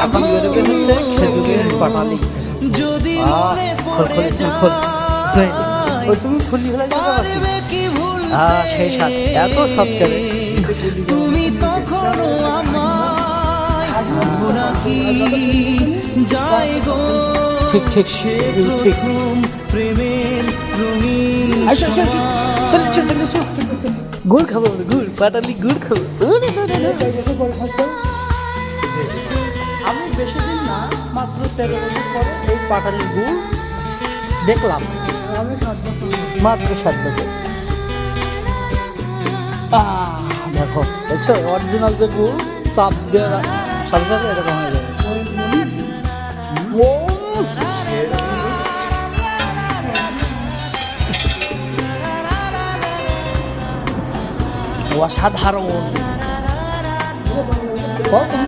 এখন বেরোবে হচ্ছে খেজুরের পাটালি। তুমি খুলি ফেলাই সেই স্বাদ, এত স্বাদ করে তুমি তখনও ঠিক ঠিক ঠিক প্রেমের রঙিন গুড় খাবো, গুড় পাটালি গুড় খাবো। আমি বেশি দিন না, মাত্র 13 বছর পরে এই পাটালি গুড় দেখলাম, মাত্র 7 বছর। দেখো দেখছো অরিজিনাল যে গুড় চাপ দেওয়ার সাথে সাথে এরকম হয়ে যাবে। অসাধারণ।